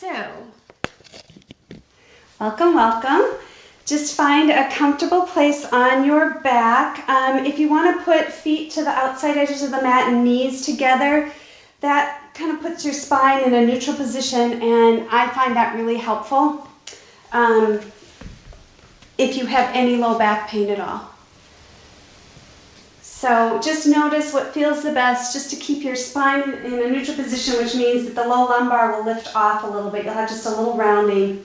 So, welcome. Just find a comfortable place on your back. If you want to put feet to the outside edges of the mat and knees together, that kind of puts your spine in a neutral position, and I find that really helpful if you have any low back pain at all. So just notice what feels the best, just to keep your spine in a neutral position, which means that the low lumbar will lift off a little bit. You'll have just a little rounding.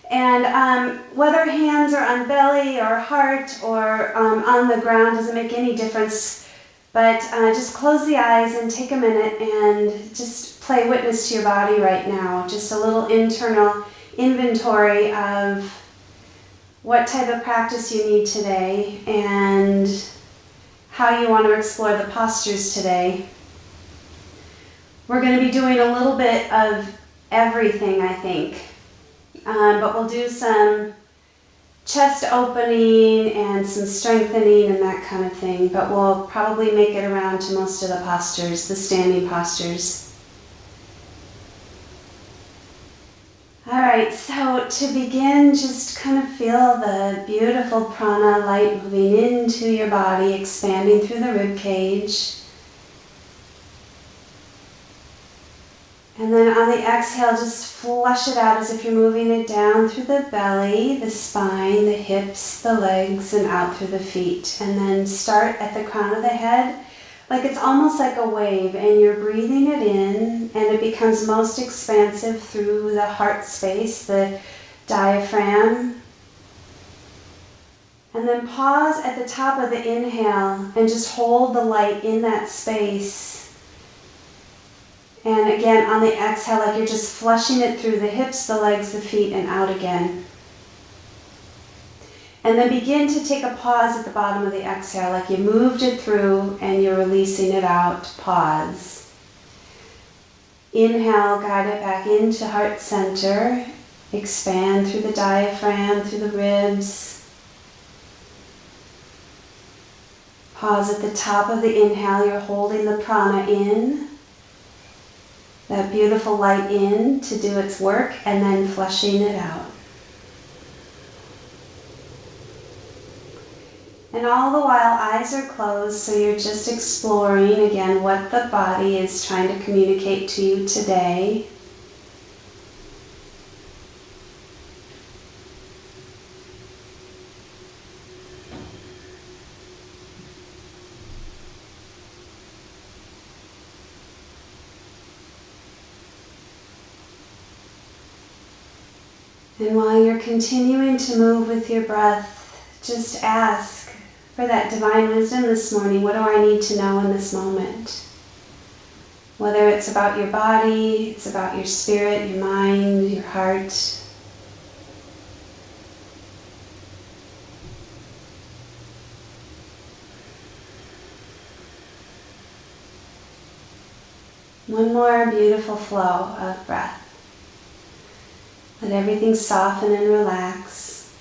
And whether hands are on belly or heart or on the ground doesn't make any difference. But just close the eyes and take a minute and just play witness to your body right now. Just a little internal inventory of what type of practice you need today and how you want to explore the postures today. We're going to be doing a little bit of everything, I think. But we'll do some chest opening and some strengthening and that kind of thing. But we'll probably make it around to most of the postures, the standing postures. Alright, so to begin, just kind of feel the beautiful prana light moving into your body, expanding through the rib cage. And then on the exhale, just flush it out as if you're moving it down through the belly, the spine, the hips, the legs, and out through the feet. And then start at the crown of the head, like it's almost like a wave, and you're breathing it in, and it becomes most expansive through the heart space, the diaphragm. And then pause at the top of the inhale and just hold the light in that space. And again, on the exhale, like you're just flushing it through the hips, the legs, the feet, and out again. And then begin to take a pause at the bottom of the exhale, like you moved it through and you're releasing it out. Pause. Inhale, guide it back into heart center. Expand through the diaphragm, through the ribs. Pause at the top of the inhale, you're holding the prana in. That beautiful light in to do its work, and then flushing it out. And all the while, eyes are closed, so you're just exploring again what the body is trying to communicate to you today. And while you're continuing to move with your breath, just ask for that divine wisdom this morning. What do I need to know in this moment? Whether it's about your body, it's about your spirit, your mind, your heart. One more beautiful flow of breath. Let everything soften and relax.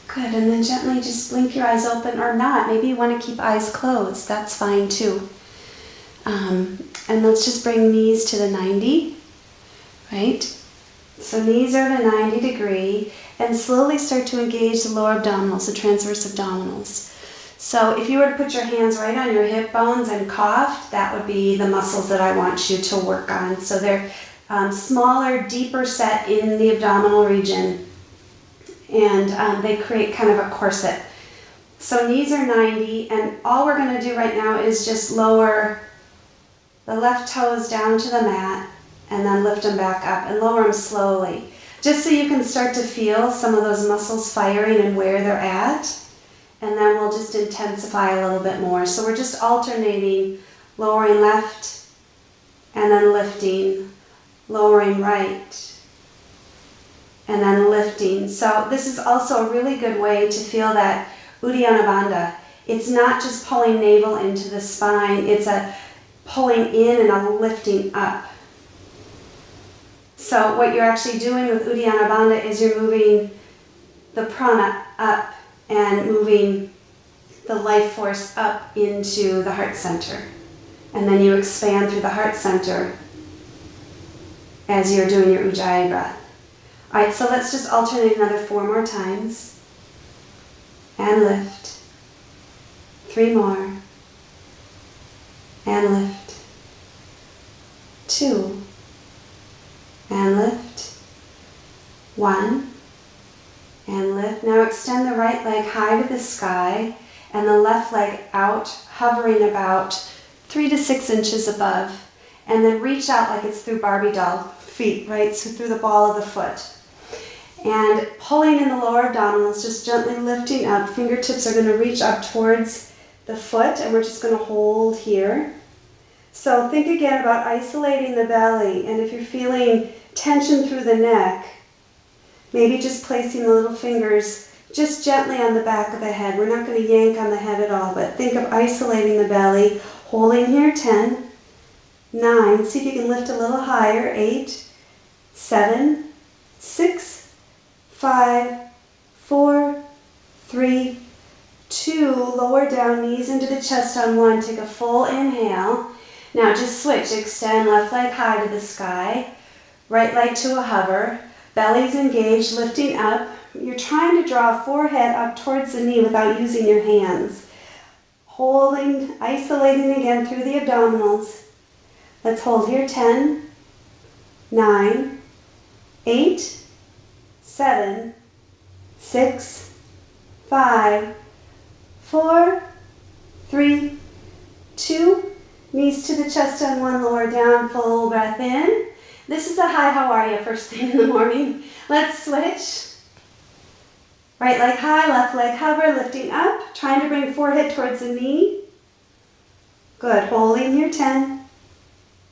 Good, and then gently just blink your eyes open or not. Maybe you want to keep eyes closed. That's fine too. And let's just bring knees to the 90, right? So knees are at a 90 degree. And slowly start to engage the lower abdominals, the transverse abdominals. So if you were to put your hands right on your hip bones and cough, that would be the muscles that I want you to work on. So they're smaller, deeper set in the abdominal region, and they create kind of a corset. So knees are 90, and all we're going to do right now is just lower the left toes down to the mat, and then lift them back up, and lower them slowly. Just so you can start to feel some of those muscles firing and where they're at. And then we'll just intensify a little bit more. So we're just alternating, lowering left, and then lifting, lowering right, and then lifting. So this is also a really good way to feel that Uddiyana Bandha. It's not just pulling navel into the spine, it's a pulling in and a lifting up. So what you're actually doing with Uddiyana Bandha is you're moving the prana up and moving the life force up into the heart center. And then you expand through the heart center as you're doing your Ujjayi breath. All right, so let's just alternate another 4 more times. And lift. 3 more. And lift. 2. And lift. 1. And lift. Now extend the right leg high to the sky and the left leg out, hovering about 3 to 6 inches above. And then reach out like it's through Barbie doll feet, right? So through the ball of the foot. And pulling in the lower abdominals, just gently lifting up. Fingertips are going to reach up towards the foot, and we're just going to hold here. So think again about isolating the belly, and if you're feeling tension through the neck, maybe just placing the little fingers just gently on the back of the head. We're not going to yank on the head at all, but think of isolating the belly, holding here. 10, 9, see if you can lift a little higher. 8, 7, 6, 5, 4, 3, 2, lower down, knees into the chest on 1. Take a full inhale. Now just switch, extend left leg high to the sky, right leg to a hover, belly's engaged, lifting up. You're trying to draw forehead up towards the knee without using your hands. Holding, isolating again through the abdominals. Let's hold here. 10, 9, 8, 7, 6, 5, 4, 3, 2, knees to the chest on 1, lower down, full breath in. This is a hi, how are you, first thing in the morning. Let's switch. Right leg high, left leg hover, lifting up, trying to bring forehead towards the knee. Good, holding here. 10,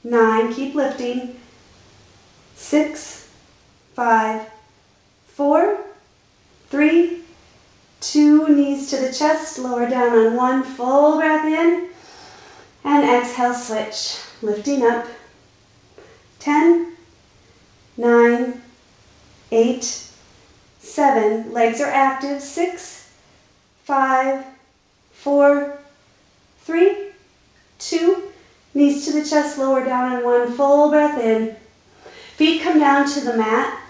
9, keep lifting. 6, 5, 4, 3, 2, knees to the chest, lower down on 1, full breath in, and exhale, switch, lifting up. 10, 9, 8, 7, legs are active. 6, 5, 4, 3, 2, knees to the chest, lower down on 1, full breath in. Feet come down to the mat.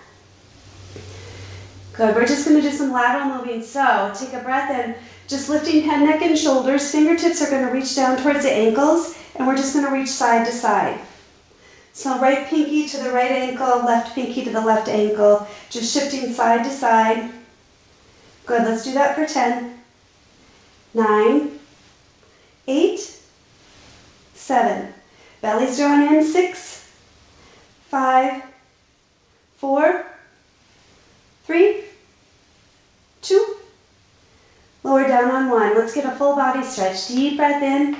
Good, we're just going to do some lateral moving. So take a breath in, just lifting head, neck, and shoulders. Fingertips are going to reach down towards the ankles, and we're just going to reach side to side. So right pinky to the right ankle, left pinky to the left ankle, just shifting side to side. Good, let's do that for 10, 9, 8, 7. Belly's drawn in. 6, 5, 4, 3, 2, lower down on 1. Let's get a full body stretch. Deep breath in,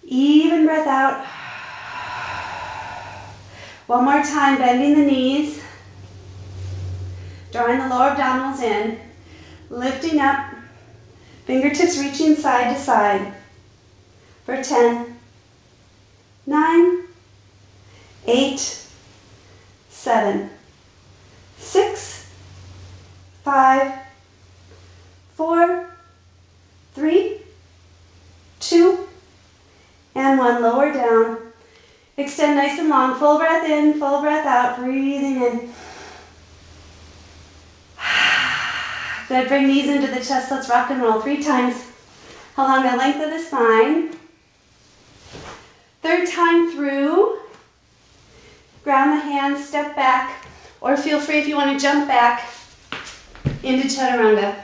even breath out. One more time, bending the knees, drawing the lower abdominals in, lifting up, fingertips reaching side to side for 10, 9, 8, 7, 6, 5, 4, 3, 2, and 1. Lower down. Extend nice and long. Full breath in, full breath out. Breathing in. Good. Bring knees into the chest. Let's rock and roll 3 times along the length of the spine. 3rd time through. Ground the hands, step back, or feel free if you want to jump back into Chaturanga.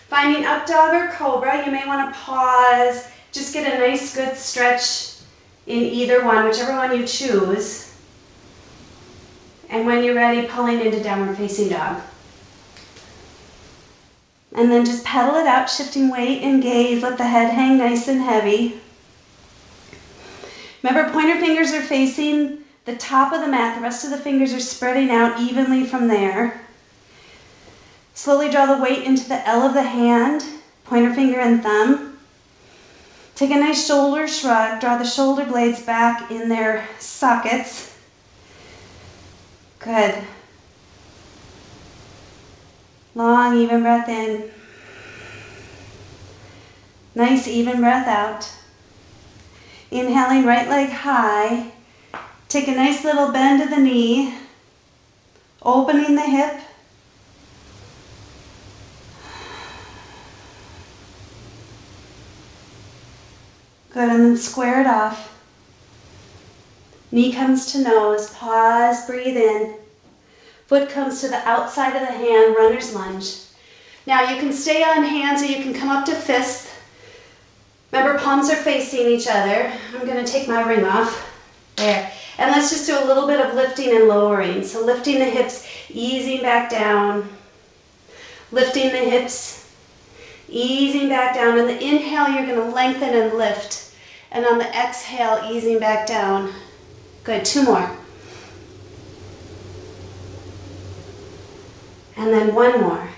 Finding up dog or cobra, you may want to pause. Just get a nice good stretch in either one, whichever one you choose. And when you're ready, pulling into downward facing dog. And then just pedal it out, shifting weight and gaze. Let the head hang nice and heavy. Remember, pointer fingers are facing the top of the mat. The rest of the fingers are spreading out evenly from there. Slowly draw the weight into the L of the hand, pointer finger and thumb. Take a nice shoulder shrug. Draw the shoulder blades back in their sockets. Good. Long, even breath in. Nice, even breath out. Inhaling, right leg high. Take a nice little bend of the knee. Opening the hip. Good, and then square it off. Knee comes to nose, pause, breathe in. Foot comes to the outside of the hand, runner's lunge. Now you can stay on hands or you can come up to fist. Remember, palms are facing each other. I'm going to take my ring off. There. And let's just do a little bit of lifting and lowering. So lifting the hips, easing back down. Lifting the hips, easing back down. On the inhale, you're going to lengthen and lift. And on the exhale, easing back down. Good, 2 more. And then 1 more.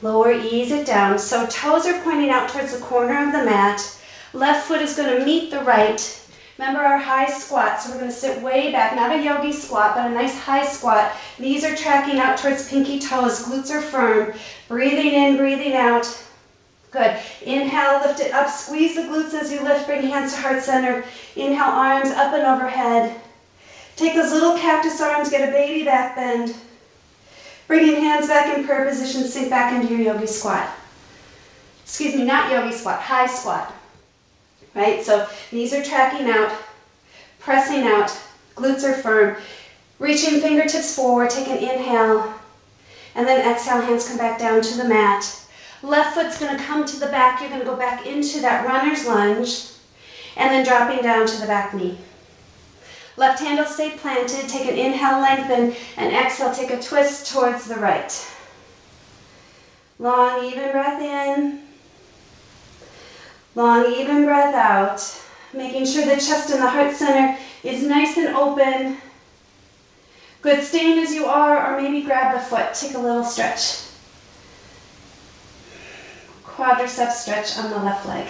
Lower, ease it down. So toes are pointing out towards the corner of the mat. Left foot is going to meet the right. Remember our high squat, so we're going to sit way back, not a yogi squat, but a nice high squat. Knees are tracking out towards pinky toes, glutes are firm. Breathing in, breathing out. Good. Inhale, lift it up, squeeze the glutes as you lift, bring hands to heart center. Inhale, arms up and overhead. Take those little cactus arms, get a baby back bend. Bringing hands back in prayer position, sink back into your yogi squat. Excuse me, not yogi squat, high squat. Right, so knees are tracking out, pressing out, glutes are firm. Reaching fingertips forward, take an inhale, and then exhale, hands come back down to the mat. Left foot's gonna come to the back, you're gonna go back into that runner's lunge, and then dropping down to the back knee. Left hand will stay planted, take an inhale, lengthen, and exhale, take a twist towards the right. Long, even breath in. Long, even breath out. Making sure the chest and the heart center is nice and open. Good, staying as you are, or maybe grab the foot, take a little stretch. Quadricep stretch on the left leg.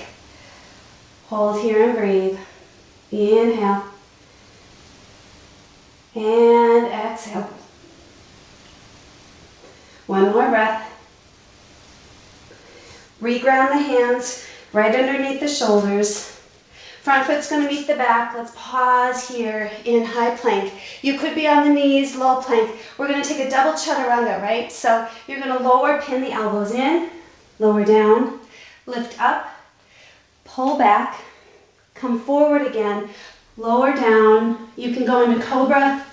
Hold here and breathe. Inhale. And exhale. 1 more breath. Reground the hands right underneath the shoulders. Front foot's going to meet the back. Let's pause here in high plank. You could be on the knees, low plank. We're going to take a double chaturanga, right? So you're going to lower, pin the elbows in, lower down, lift up, pull back, come forward again, lower down. You can go into cobra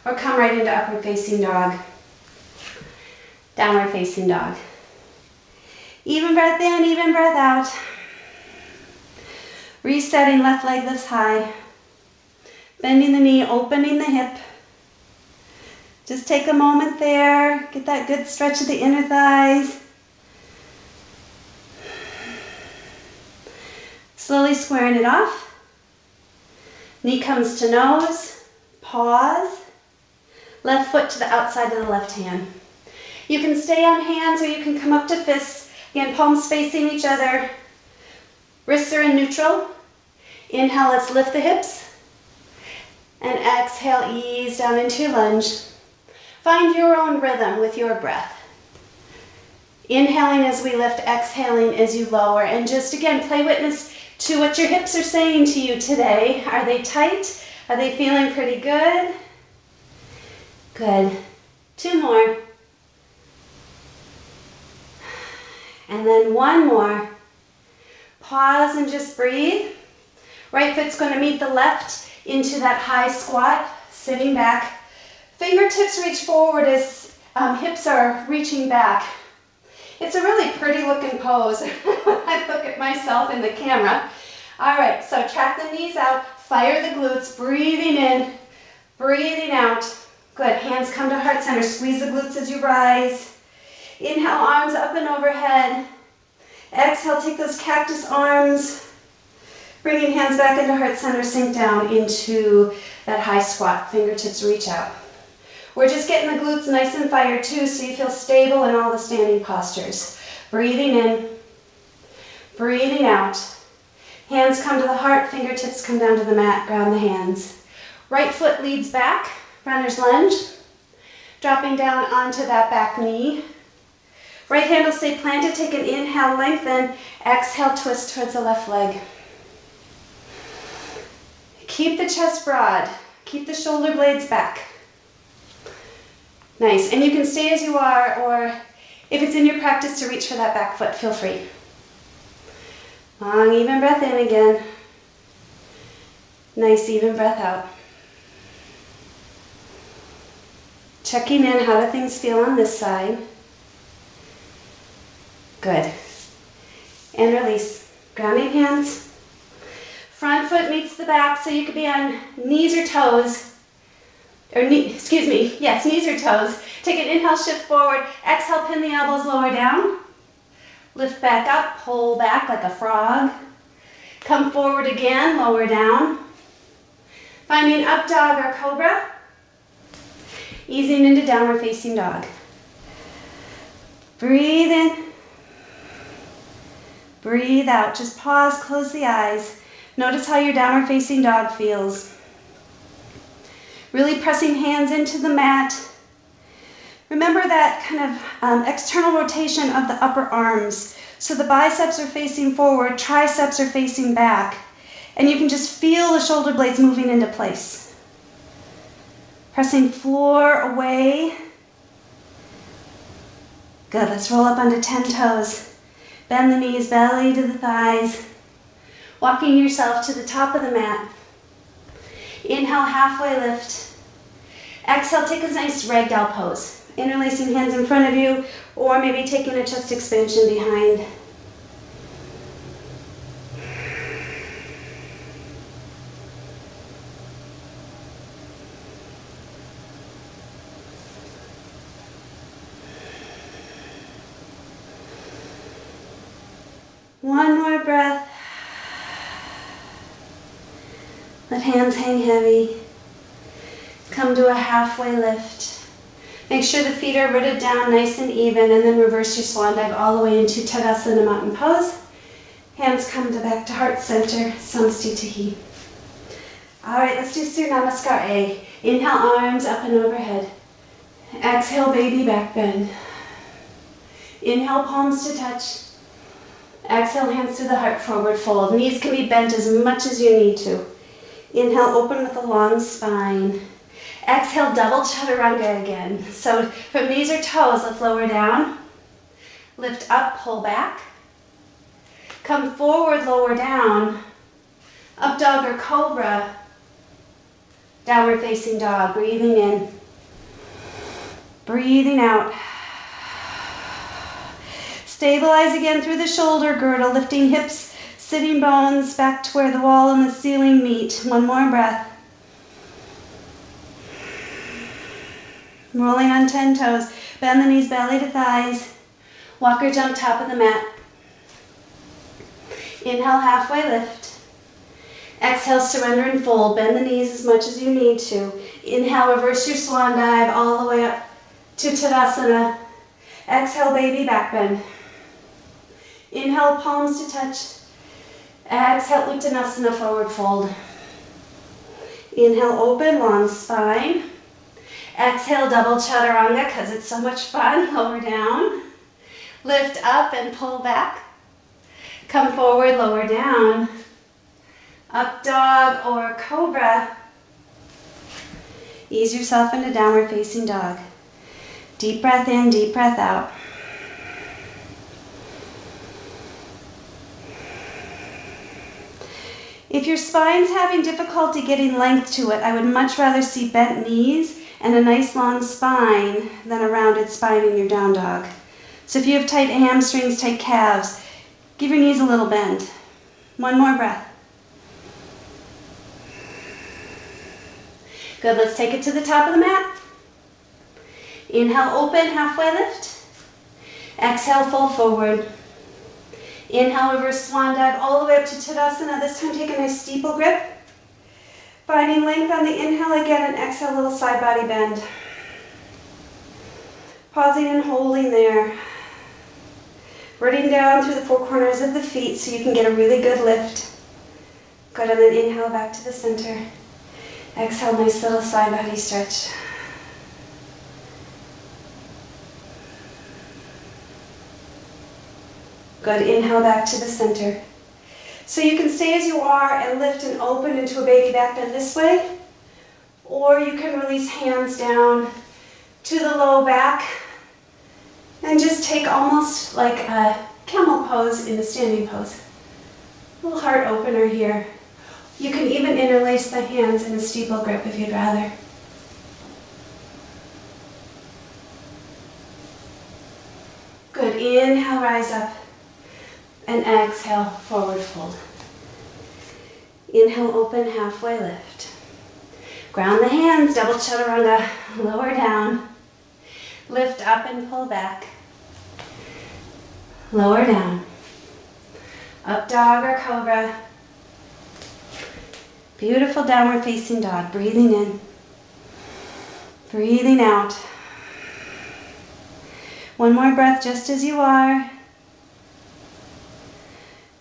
or come right into upward facing dog. Downward facing dog. Even breath in, even breath out. Resetting, left leg lifts high. Bending the knee, opening the hip. Just take a moment there. Get that good stretch of the inner thighs. Slowly squaring it off. Knee comes to nose. Pause. Left foot to the outside of the left hand. You can stay on hands or you can come up to fists. Again, palms facing each other. Wrists are in neutral. Inhale, let's lift the hips. And exhale, ease down into your lunge. Find your own rhythm with your breath. Inhaling as we lift, exhaling as you lower. And just again, play witness to what your hips are saying to you today. Are they tight? Are they feeling pretty good? Good. 2 more. And then 1 more. Pause and just breathe. Right foot's going to meet the left into that high squat, sitting back. Fingertips reach forward as hips are reaching back. It's a really pretty looking pose when I look at myself in the camera. All right, so track the knees out, fire the glutes, breathing in, breathing out. Good, hands come to heart center, squeeze the glutes as you rise. Inhale, arms up and overhead. Exhale, take those cactus arms. Bringing hands back into heart center, sink down into that high squat. Fingertips reach out. We're just getting the glutes nice and fired too, so you feel stable in all the standing postures. Breathing in, breathing out. Hands come to the heart, fingertips come down to the mat, ground the hands. Right foot leads back, runner's lunge. Dropping down onto that back knee. Right hand will stay planted. Take an inhale, lengthen. Exhale, twist towards the left leg. Keep the chest broad. Keep the shoulder blades back. Nice. And you can stay as you are, or if it's in your practice to reach for that back foot, feel free. Long, even breath in again. Nice, even breath out. Checking in, how do things feel on this side? Good. And release. Grounding hands. Front foot meets the back, so you could be on knees or toes. Knees or toes. Take an inhale, shift forward. Exhale, pin the elbows, lower down. Lift back up, pull back like a frog. Come forward again, lower down. Finding up dog or cobra. Easing into downward facing dog. Breathe in. Breathe out. Just pause, close the eyes. Notice how your downward facing dog feels. Really pressing hands into the mat. Remember that kind of external rotation of the upper arms. So the biceps are facing forward, triceps are facing back. And you can just feel the shoulder blades moving into place. Pressing floor away. Good, let's roll up onto 10 toes. Bend the knees, belly to the thighs. Walking yourself to the top of the mat. Inhale, halfway lift. Exhale, take a nice ragdoll pose. Interlacing hands in front of you, or maybe taking a chest expansion behind. One more breath. Let hands hang heavy. Come to a halfway lift. Make sure the feet are rooted down nice and even, and then reverse your swan dive all the way into Tadasana Mountain Pose. Hands come back to heart center, Samastitihi. All right, let's do Surya Namaskar A. Inhale, arms up and overhead. Exhale, baby back bend. Inhale, palms to touch. Exhale, hands to the heart, forward fold. Knees can be bent as much as you need to. Inhale, open with a long spine. Exhale, double chaturanga again. So from knees or toes, let's lower down. Lift up, pull back. Come forward, lower down. Up dog or cobra. Downward facing dog. Breathing in. Breathing out. Stabilize again through the shoulder girdle, lifting hips, sitting bones back to where the wall and the ceiling meet. One more breath. Rolling on 10 toes. Bend the knees, belly to thighs. Walker jump, top of the mat. Inhale, halfway lift. Exhale, surrender and fold. Bend the knees as much as you need to. Inhale, reverse your swan dive all the way up to Tadasana. Exhale, baby back bend. Inhale, palms to touch. Exhale, Uttanasana, forward fold. Inhale, open, long spine. Exhale, double chaturanga because it's so much fun. Lower down. Lift up and pull back. Come forward, lower down. Up dog or cobra. Ease yourself into downward facing dog. Deep breath in, deep breath out. If your spine's having difficulty getting length to it, I would much rather see bent knees and a nice long spine than a rounded spine in your down dog. So if you have tight hamstrings, tight calves, give your knees a little bend. One more breath. Good, let's take it to the top of the mat. Inhale, open, halfway lift. Exhale, fold forward. Inhale, reverse swan dive all the way up to Tadasana. This time take a nice steeple grip. Finding length on the inhale again, and exhale, little side body bend. Pausing and holding there. Rooting down through the four corners of the feet so you can get a really good lift. Good, and then inhale back to the center. Exhale, nice little side body stretch. Good, inhale back to the center. So you can stay as you are and lift and open into a baby back bend this way, or you can release hands down to the low back and just take almost like a camel pose in a standing pose. A little heart opener here. You can even interlace the hands in a steeple grip if you'd rather. Good, inhale, rise up, and exhale, forward fold. Inhale, open, halfway lift. Ground the hands, double chaturanga, lower down. Lift up and pull back. Lower down. Up dog or cobra. Beautiful downward facing dog. Breathing in. Breathing out. One more breath just as you are.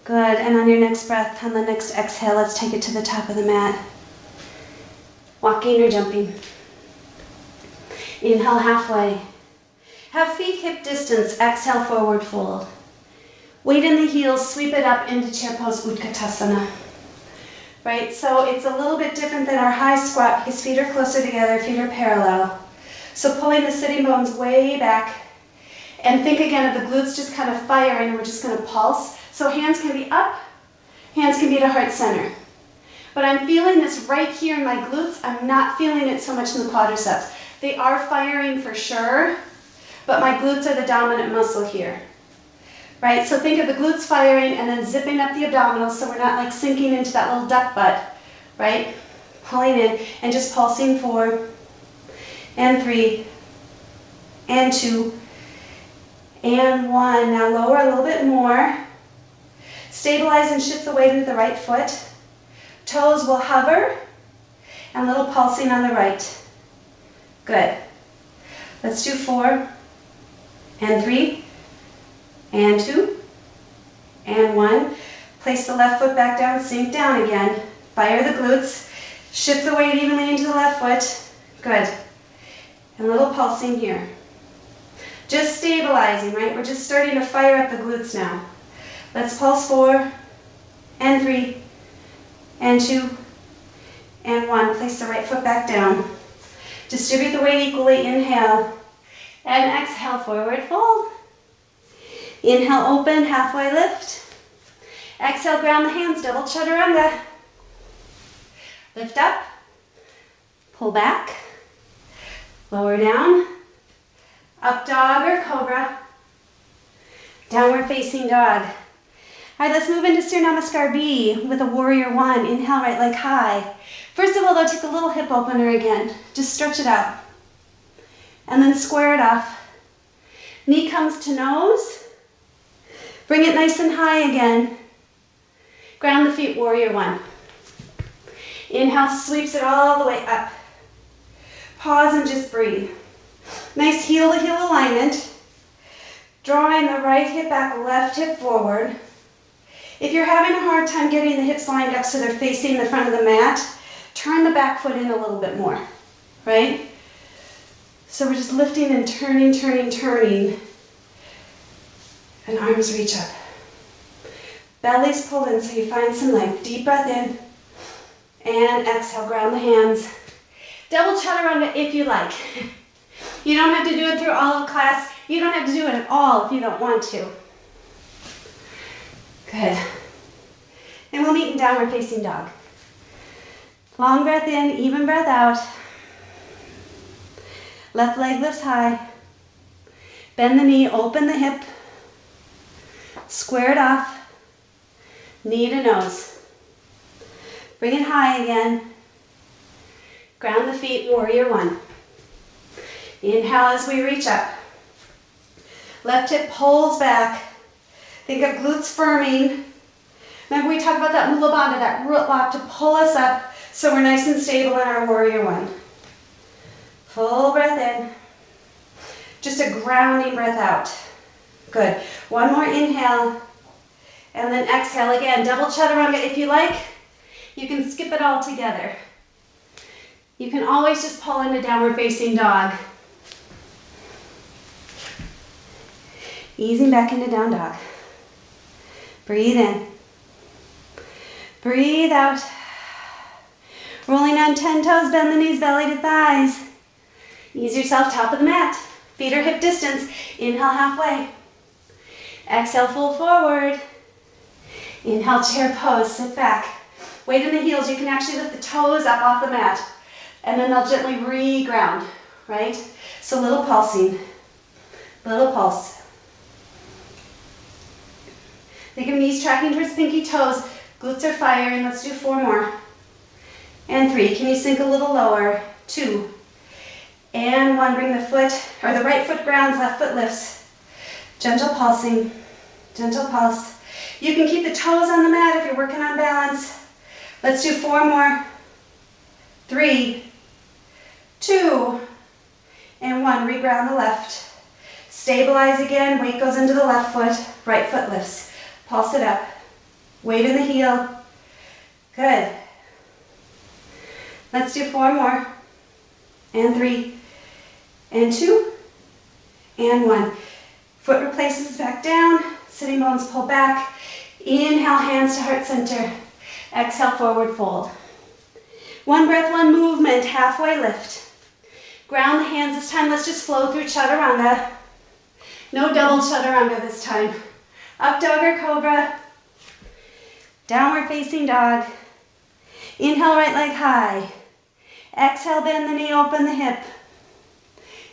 Good, and on your next breath, on the next exhale, let's take it to the top of the mat. Walking or jumping. Inhale halfway. Have feet hip distance, exhale forward fold. Weight in the heels, sweep it up into chair pose Utkatasana. Right, so it's a little bit different than our high squat because feet are closer together, feet are parallel. So pulling the sitting bones way back. And think again of the glutes just kind of firing, and we're just going to pulse. So hands can be up, hands can be to heart center. But I'm feeling this right here in my glutes. I'm not feeling it so much in the quadriceps. They are firing for sure, but my glutes are the dominant muscle here. Right, so think of the glutes firing and then zipping up the abdominals so we're not like sinking into that little duck butt, right? Pulling in and just pulsing 4 and 3 and 2 and 1. Now lower a little bit more. Stabilize and shift the weight into the right foot. Toes will hover and a little pulsing on the right. Good. Let's do 4 and 3 and 2 and 1. Place the left foot back down, sink down again. Fire the glutes. Shift the weight evenly into the left foot. Good. And a little pulsing here. Just stabilizing, right? We're just starting to fire up the glutes now. Let's pulse 4 and 3 and 2 and 1. Place the right foot back down. Distribute the weight equally. Inhale and exhale, forward fold. Inhale, open, halfway lift. Exhale, ground the hands, double chaturanga. Lift up, pull back, lower down, up dog or cobra, downward facing dog. All right, let's move into Surya Namaskar B with a warrior 1. Inhale, right leg high. First of all, though, take a little hip opener again. Just stretch it out. And then square it off. Knee comes to nose. Bring it nice and high again. Ground the feet, warrior 1. Inhale, sweeps it all the way up. Pause and just breathe. Nice heel to heel alignment. Drawing the right hip back, left hip forward. If you're having a hard time getting the hips lined up so they're facing the front of the mat, turn the back foot in a little bit more, right? So we're just lifting and turning, turning, turning. And arms reach up. Belly's pulled in so you find some length. Deep breath in. And exhale, ground the hands. Double chaturanga if you like. You don't have to do it through all of class. You don't have to do it at all if you don't want to. Good. And we'll meet in downward facing dog. Long breath in, even breath out. Left leg lifts high. Bend the knee, open the hip. Square it off. Knee to nose. Bring it high again. Ground the feet, warrior 1. Inhale as we reach up. Left hip pulls back. Think of glutes firming. Remember we talked about that mula bandha, that root lock to pull us up so we're nice and stable in our warrior 1. Full breath in. Just a grounding breath out. Good. One more inhale. And then exhale again. Double chaturanga if you like. You can skip it all together. You can always just pull into downward facing dog. Easing back into down dog. Breathe in. Breathe out. Rolling on 10 toes, bend the knees, belly to thighs. Ease yourself, top of the mat. Feet are hip distance. Inhale, halfway. Exhale, fold forward. Inhale, chair pose, sit back. Weight in the heels, you can actually lift the toes up off the mat. And then they'll gently re-ground, right? So little pulsing, little pulse. Think of knees tracking towards pinky toes. Glutes are firing. Let's do 4 more. And 3. Can you sink a little lower? 2. And 1. Bring the foot, or the right foot grounds, left foot lifts. Gentle pulsing. Gentle pulse. You can keep the toes on the mat if you're working on balance. Let's do 4 more. 3, 2, and 1. Reground the left. Stabilize again. Weight goes into the left foot. Right foot lifts. Pulse it up. Weight in the heel. Good. Let's do 4 more. And 3, and 2, and 1. Foot replaces back down. Sitting bones pull back. Inhale, hands to heart center. Exhale, forward fold. 1 breath, 1 movement. Halfway lift. Ground the hands this time. Let's just flow through chaturanga. No double chaturanga this time. Up dog or cobra. Downward facing dog. Inhale, right leg high. Exhale, bend the knee, open the hip.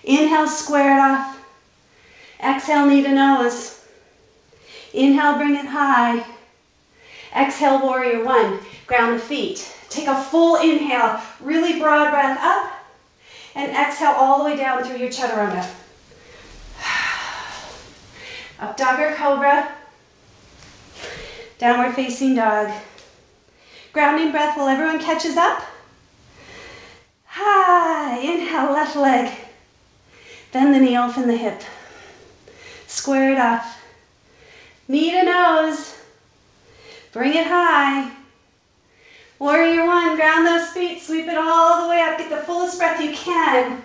Inhale, square it off. Exhale, knee to nose. Inhale, bring it high. Exhale, warrior 1. Ground the feet. Take a full inhale, really broad breath up. And exhale all the way down through your chaturanga. Up dog or cobra. Downward facing dog. Grounding breath while everyone catches up. High. Inhale, left leg. Bend the knee, open the hip. Square it off. Knee to nose. Bring it high. Warrior 1, ground those feet, sweep it all the way up, get the fullest breath you can.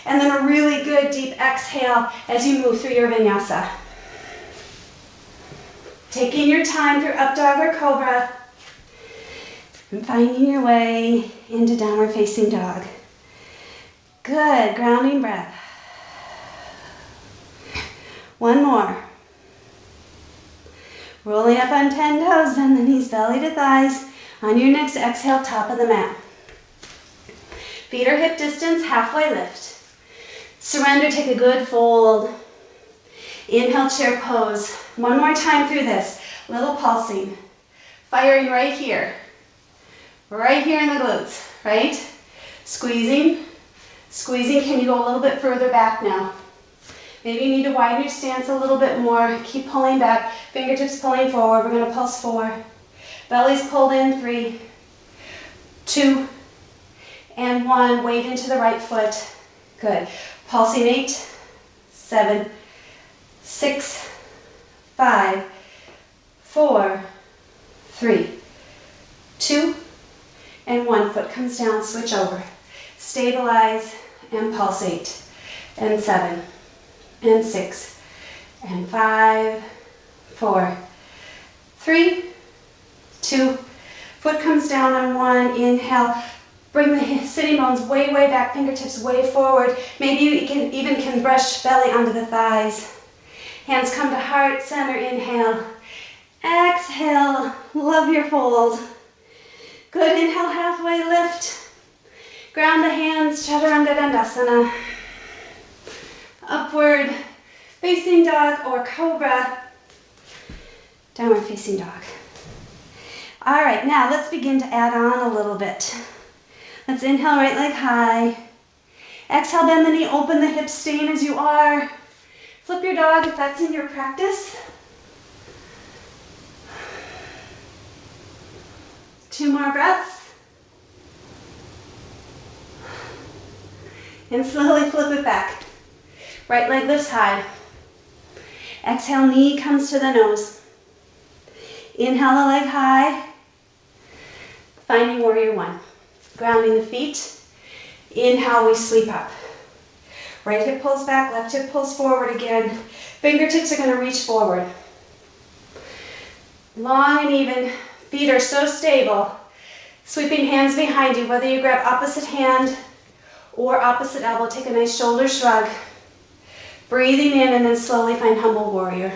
And then a really good deep exhale as you move through your vinyasa. Taking your time through up dog or cobra. And finding your way into downward facing dog. Good, grounding breath. 1 more. Rolling up on 10 toes, bend the knees, belly to thighs. On your next exhale, top of the mat. Feet are hip distance, halfway lift. Surrender, take a good fold. Inhale, chair pose. 1 more time through this. Little pulsing. Firing right here. Right here in the glutes, right? Squeezing, squeezing. Can you go a little bit further back now? Maybe you need to widen your stance a little bit more. Keep pulling back. Fingertips pulling forward. We're going to pulse 4. Belly's pulled in. 3, 2, and 1. Weight into the right foot. Good. Pulsing 8, 7, 6, 5, 4, 3, 2, and 1. Foot comes down. Switch over. Stabilize and pulsate. And 7, and 6, and 5, 4, 3, 2. Foot comes down on 1. Inhale. Bring the sitting bones way, way back. Fingertips way forward. Maybe you can brush belly onto the thighs. Hands come to heart center. Inhale. Exhale. Love your fold. Good. Inhale. Halfway lift. Ground the hands. Chaturanga Dandasana. Upward facing dog or cobra. Downward facing dog. All right, now let's begin to add on a little bit. Let's inhale, right leg high. Exhale, bend the knee, open the hips, staying as you are. Flip your dog if that's in your practice. 2 more breaths. And slowly flip it back. Right leg lifts high. Exhale, knee comes to the nose. Inhale the leg high. Finding warrior 1. Grounding the feet. Inhale, we sweep up. Right hip pulls back, left hip pulls forward again. Fingertips are going to reach forward. Long and even. Feet are so stable. Sweeping hands behind you, whether you grab opposite hand or opposite elbow, take a nice shoulder shrug. Breathing in and then slowly find humble warrior.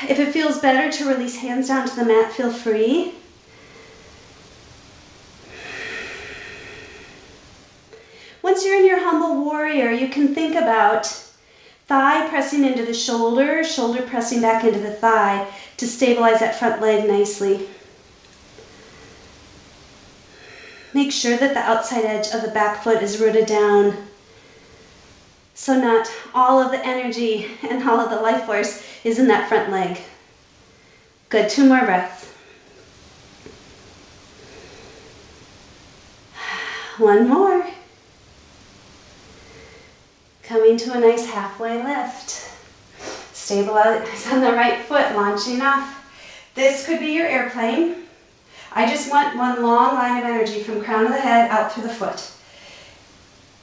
If it feels better to release hands down to the mat, feel free. Once you're in your humble warrior, you can think about thigh pressing into the shoulder, shoulder pressing back into the thigh to stabilize that front leg nicely. Make sure that the outside edge of the back foot is rooted down so not all of the energy and all of the life force is in that front leg. Good, 2 more breaths. 1 more. Coming to a nice halfway lift. Stabilize on the right foot, launching off. This could be your airplane. I just want one long line of energy from crown of the head out through the foot.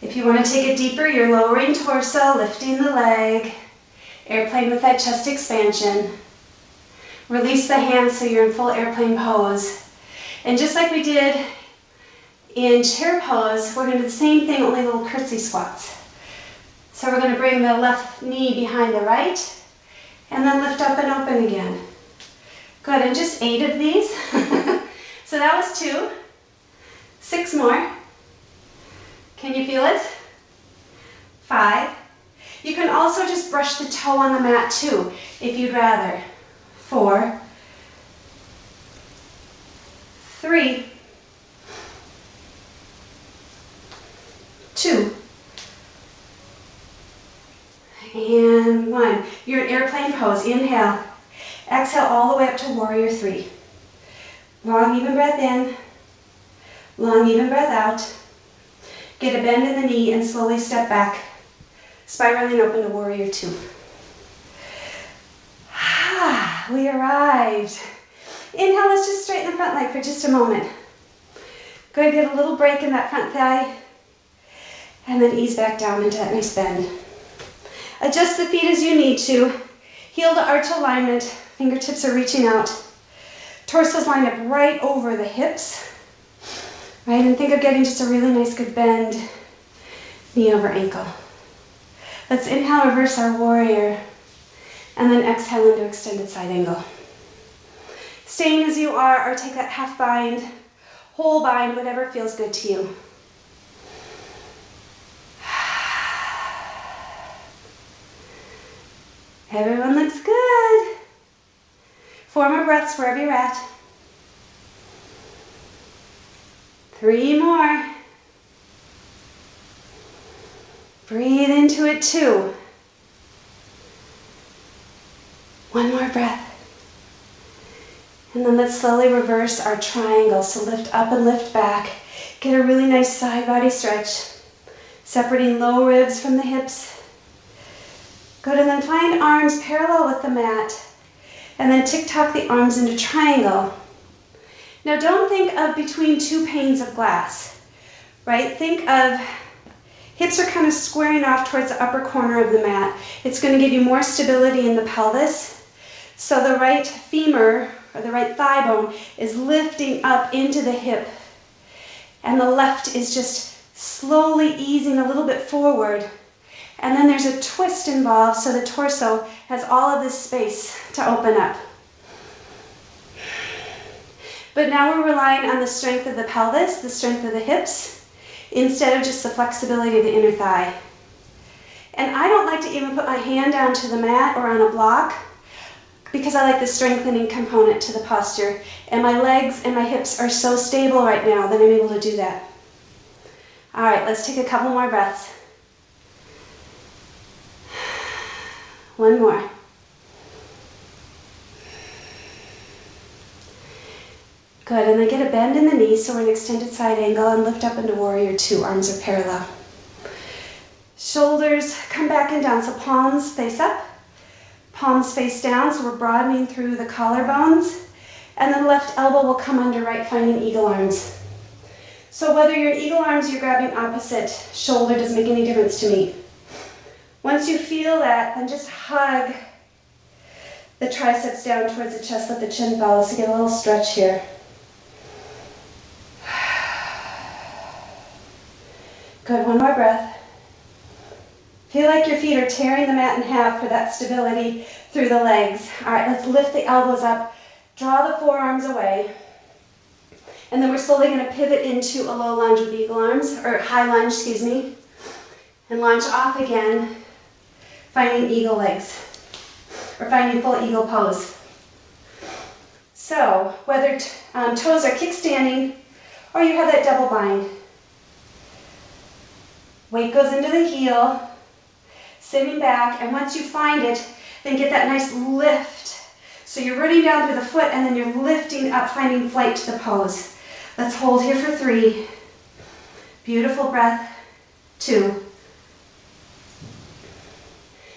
If you want to take it deeper, you're lowering torso, lifting the leg, airplane with that chest expansion. Release the hands so you're in full airplane pose. And just like we did in chair pose, we're going to do the same thing, only little curtsy squats. So we're going to bring the left knee behind the right, and then lift up and open again. Good, and just 8 of these. So that was 2. 6 more. Can you feel it? 5. You can also just brush the toe on the mat too, if you'd rather. 4. 3. 2. And 1. You're in airplane pose. Inhale. Exhale all the way up to warrior 3. Long, even breath in. Long, even breath out. Get a bend in the knee and slowly step back, spiraling open to warrior 2. We arrived. Inhale, let's just straighten the front leg for just a moment. Go and get a little break in that front thigh, and then ease back down into that nice bend. Adjust the feet as you need to. Heel to arch alignment, fingertips are reaching out. Torso's lined up right over the hips. Right, and think of getting just a really nice good bend, knee over ankle. Let's inhale, reverse our warrior, and then exhale into extended side angle. Staying as you are, or take that half bind, whole bind, whatever feels good to you. Everyone looks good. 4 more breaths wherever you're at. 3 more. Breathe into it 2. 1 more breath. And then let's slowly reverse our triangle. So lift up and lift back. Get a really nice side body stretch. Separating low ribs from the hips. Good, and then find arms parallel with the mat. And then tick-tock the arms into triangle. Now don't think of between 2 panes of glass, right? Think of hips are kind of squaring off towards the upper corner of the mat. It's going to give you more stability in the pelvis. So the right femur, or the right thigh bone, is lifting up into the hip. And the left is just slowly easing a little bit forward. And then there's a twist involved, so the torso has all of this space to open up. But now we're relying on the strength of the pelvis, the strength of the hips, instead of just the flexibility of the inner thigh. And I don't like to even put my hand down to the mat or on a block because I like the strengthening component to the posture. And my legs and my hips are so stable right now that I'm able to do that. All right, let's take a couple more breaths. 1 more. Good, and then get a bend in the knee so we're in extended side angle and lift up into warrior 2. Arms are parallel. Shoulders come back and down, so palms face up, palms face down, so we're broadening through the collarbones, and then left elbow will come under right, finding eagle arms. So whether you're in eagle arms, you're grabbing opposite shoulder, doesn't make any difference to me. Once you feel that, then just hug the triceps down towards the chest, let the chin follow, so get a little stretch here. Good, one more breath. Feel like your feet are tearing the mat in half for that stability through the legs. All right, let's lift the elbows up, draw the forearms away, and then we're slowly going to pivot into a low lunge with eagle arms, or high lunge, excuse me, and launch off again, finding eagle legs, or finding full eagle pose. So, whether toes are kickstanding or you have that double bind, weight goes into the heel, sitting back, and once you find it, then get that nice lift. So you're rooting down through the foot and then you're lifting up, finding flight to the pose. Let's hold here for 3. Beautiful breath. 2.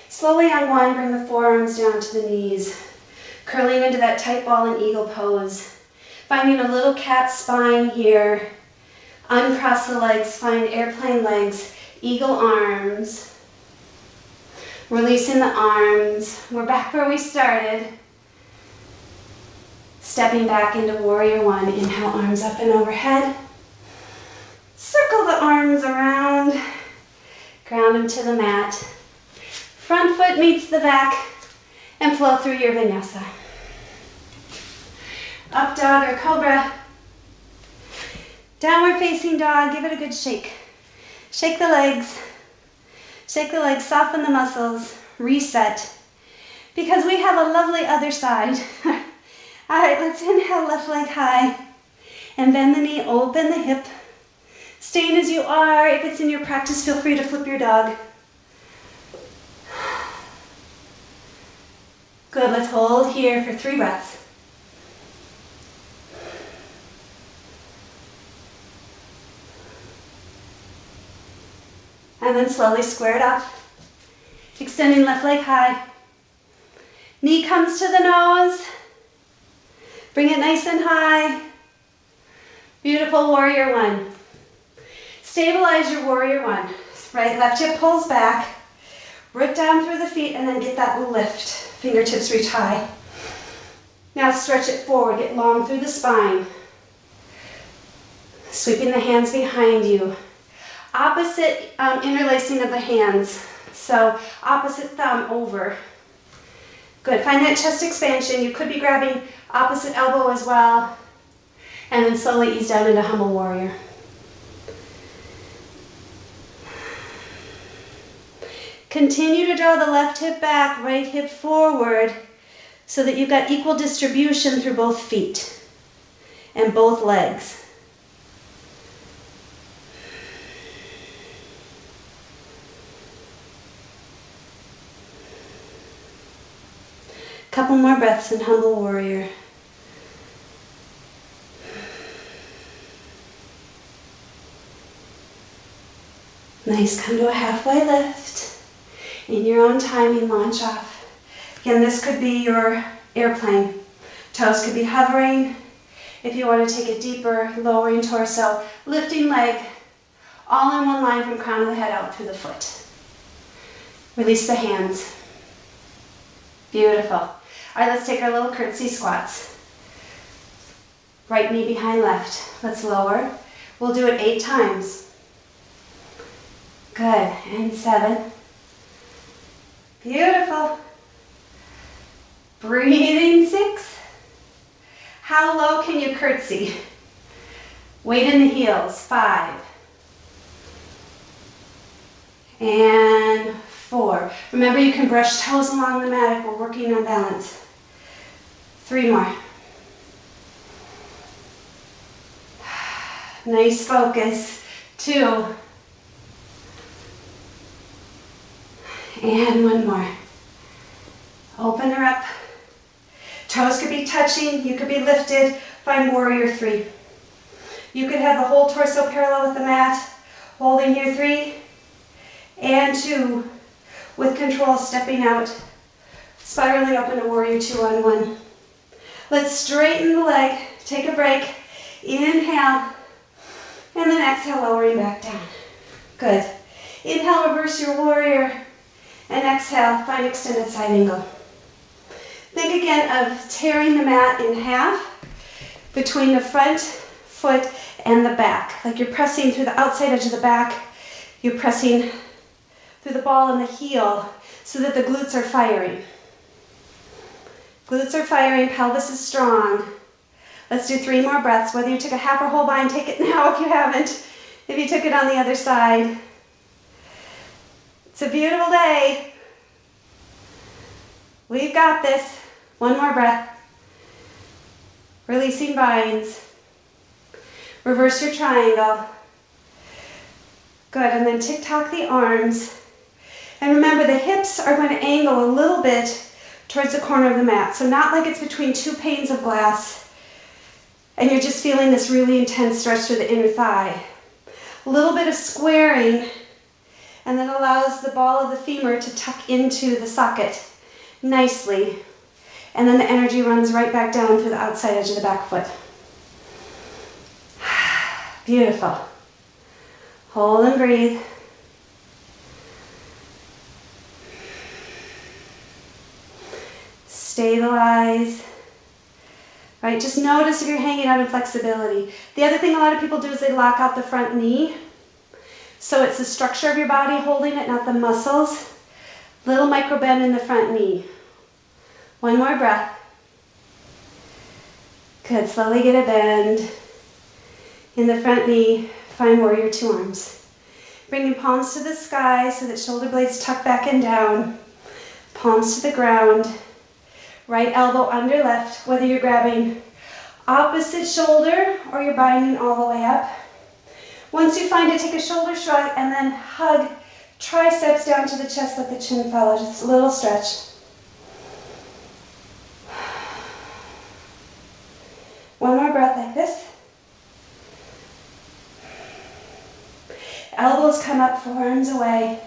Slowly on 1, bring the forearms down to the knees, curling into that tight ball and eagle pose. Finding a little cat spine here. Uncross the legs, find airplane legs, eagle arms. Releasing the arms. We're back where we started. Stepping back into warrior 1. Inhale, arms up and overhead. Circle the arms around. Ground them to the mat. Front foot meets the back and flow through your vinyasa. Up dog or cobra. Downward facing dog. Give it a good shake. Shake the legs. Shake the legs, soften the muscles, reset. Because we have a lovely other side. All right, let's inhale, left leg high. And bend the knee, open the hip. Staying as you are. If it's in your practice, feel free to flip your dog. Good, let's hold here for 3 breaths. And then slowly square it up. Extending left leg high. Knee comes to the nose. Bring it nice and high. Beautiful warrior 1. Stabilize your warrior 1. Right, left hip pulls back. Root down through the feet and then get that lift. Fingertips reach high. Now stretch it forward, get long through the spine. Sweeping the hands behind you. Opposite interlacing of the hands. So opposite thumb over. Good, find that chest expansion. You could be grabbing opposite elbow as well. And then slowly ease down into humble warrior. Continue to draw the left hip back, right hip forward, so that you've got equal distribution through both feet and both legs. Couple more breaths in humble warrior. Nice, come to a halfway lift. In your own timing, launch off. Again, this could be your airplane. Toes could be hovering. If you want to take it deeper, lowering torso, lifting leg, all in one line from crown of the head out through the foot. Release the hands. Beautiful. All right, let's take our little curtsy squats. Right knee behind left. Let's lower. We'll do it 8 times. Good, and 7. Beautiful. Breathing 6. How low can you curtsy? Weight in the heels. 5. And 4. Remember, you can brush toes along the mat if we're working on balance. 3 more. Nice focus. 2. And 1 more. Open her up. Toes could be touching, you could be lifted. Find warrior 3. You could have the whole torso parallel with the mat. Holding here 3 and 2. With control, stepping out. Spiraling open to warrior 2 on 1. Let's straighten the leg. Take a break. Inhale. And then exhale, lowering back down. Good. Inhale, reverse your warrior. And exhale, find extended side angle. Think again of tearing the mat in half between the front foot and the back. Like you're pressing through the outside edge of the back. You're pressing through the ball and the heel so that the glutes are firing. Glutes are firing, pelvis is strong. Let's do 3 more breaths. Whether you took a half or whole bind, take it now if you haven't. If you took it on the other side. It's a beautiful day. We've got this. 1 more breath. Releasing binds. Reverse your triangle. Good, and then tick-tock the arms. And remember, the hips are going to angle a little bit towards the corner of the mat. So not like it's between 2 panes of glass and you're just feeling this really intense stretch through the inner thigh. A little bit of squaring, and then allows the ball of the femur to tuck into the socket nicely. And then the energy runs right back down through the outside edge of the back foot. Beautiful. Hold and breathe. Stabilize. Right, just notice if you're hanging out in flexibility. The other thing a lot of people do is they lock out the front knee. So it's the structure of your body holding it, not the muscles. Little micro bend in the front knee. 1 more breath. Good, slowly get a bend in the front knee. Find warrior 2 arms. Bringing palms to the sky so that shoulder blades tuck back and down. Palms to the ground. Right elbow under left, whether you're grabbing opposite shoulder or you're binding all the way up. Once you find it, take a shoulder shrug and then hug triceps down to the chest, let the chin follow, just a little stretch. 1 more breath like this. Elbows come up, forearms away,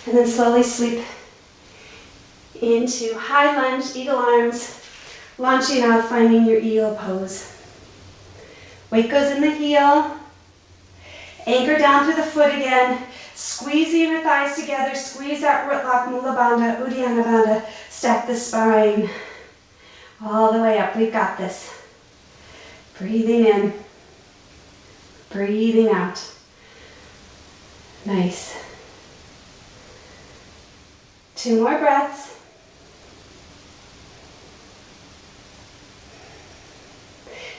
and then slowly sleep into high lunge, eagle arms, launching out, finding your eagle pose. Weight goes in the heel, anchor down through the foot again, squeeze the inner thighs together, squeeze that root lock, Mula Bandha, Uddiyana Bandha, stack the spine all the way up. We've got this. Breathing in, breathing out. Nice. 2 more breaths.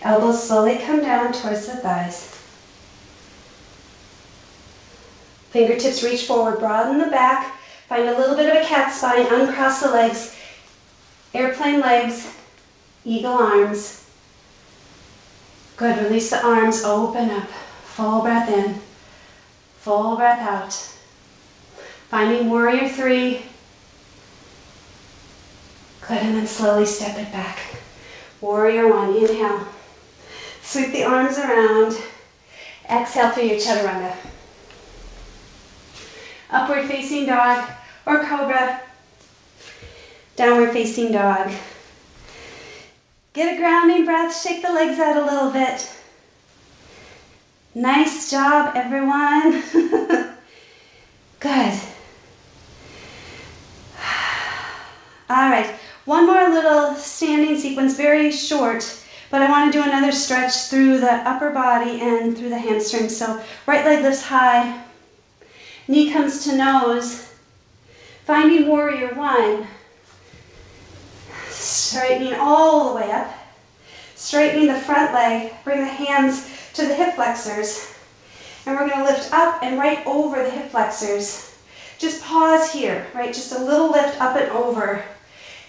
Elbows slowly come down towards the thighs. Fingertips reach forward, broaden the back. Find a little bit of a cat spine, uncross the legs. Airplane legs, eagle arms. Good, release the arms, open up. Full breath in, full breath out. Finding warrior 3. Good, and then slowly step it back. Warrior 1, inhale. Sweep the arms around. Exhale through your chaturanga. Upward facing dog or cobra. Downward facing dog. Get a grounding breath, shake the legs out a little bit. Nice job, everyone. Good. All right, 1 more little standing sequence, very short, but I want to do another stretch through the upper body and through the hamstrings. So right leg lifts high, knee comes to nose, finding warrior 1, straightening all the way up, straightening the front leg, bring the hands to the hip flexors, and we're going to lift up and right over the hip flexors. Just pause here, right? Just a little lift up and over.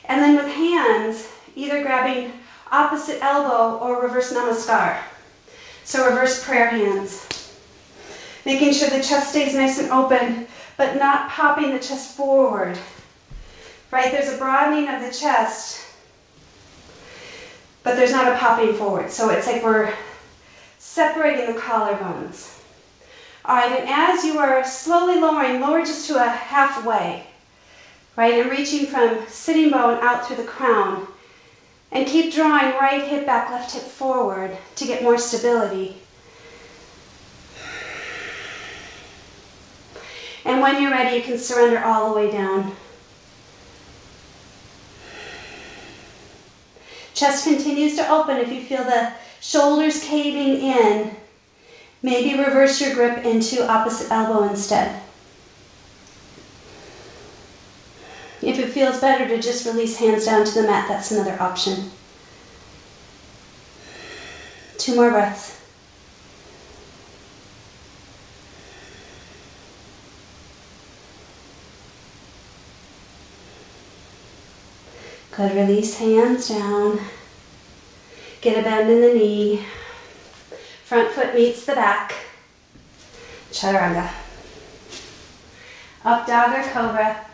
And then with hands, either grabbing opposite elbow or reverse namaskar. So reverse prayer hands. Making sure the chest stays nice and open, but not popping the chest forward. Right, there's a broadening of the chest, but there's not a popping forward. So it's like we're separating the collarbones. All right, and as you are slowly lowering, lower just to a halfway. Right, and reaching from sitting bone out through the crown. And keep drawing right hip back, left hip forward to get more stability. And when you're ready, you can surrender all the way down. Chest continues to open. If you feel the shoulders caving in, maybe reverse your grip into opposite elbow instead. If it feels better to just release hands down to the mat, that's another option. 2 more breaths. Good, release hands down. Get a bend in the knee. Front foot meets the back. Chaturanga. Up dog or cobra.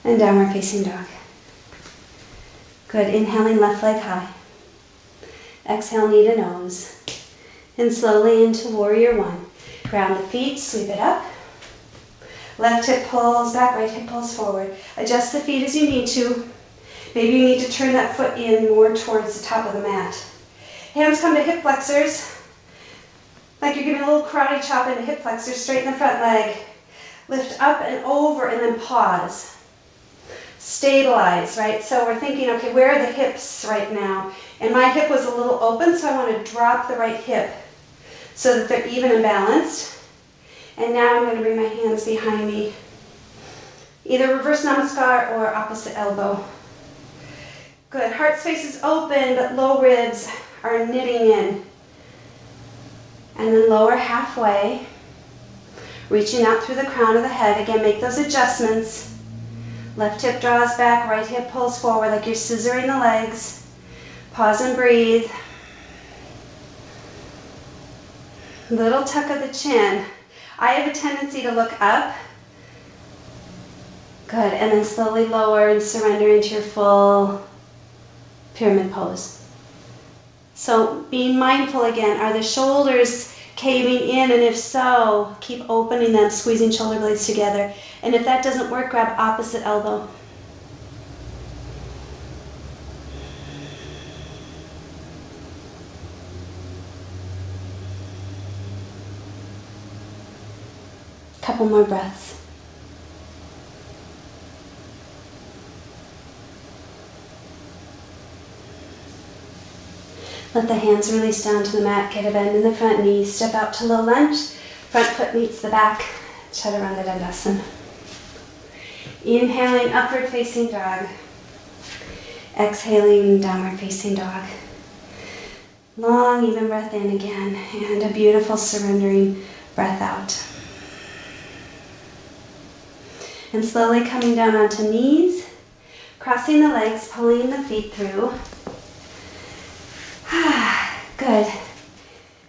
And downward facing dog. Good, inhaling left leg high. Exhale, knee to nose. And slowly into warrior 1. Ground the feet, sweep it up. Left hip pulls back, right hip pulls forward. Adjust the feet as you need to. Maybe you need to turn that foot in more towards the top of the mat. Hands come to hip flexors. Like you're giving a little karate chop into hip flexors. Straighten the front leg. Lift up and over and then pause. Stabilize, right? So we're thinking, okay, where are the hips right now? And my hip was a little open, so I want to drop the right hip so that they're even and balanced. And now I'm going to bring my hands behind me. Either reverse namaskar or opposite elbow. Good. Heart space is open, but low ribs are knitting in. And then lower halfway. Reaching out through the crown of the head. Again, make those adjustments. Left hip draws back, right hip pulls forward like you're scissoring the legs. Pause and breathe. Little tuck of the chin. I have a tendency to look up. Good, and then slowly lower and surrender into your full pyramid pose. So being mindful again, are the shoulders caving in? And if so, keep opening them, squeezing shoulder blades together. And if that doesn't work, grab opposite elbow. Couple more breaths. Let the hands release down to the mat. Get a bend in the front knee. Step out to low lunge. Front foot meets the back. Chaturanga Dandasana. Inhaling, upward facing dog. Exhaling, downward facing dog. Long, even breath in again. And a beautiful surrendering breath out. And slowly coming down onto knees, crossing the legs, pulling the feet through. Good.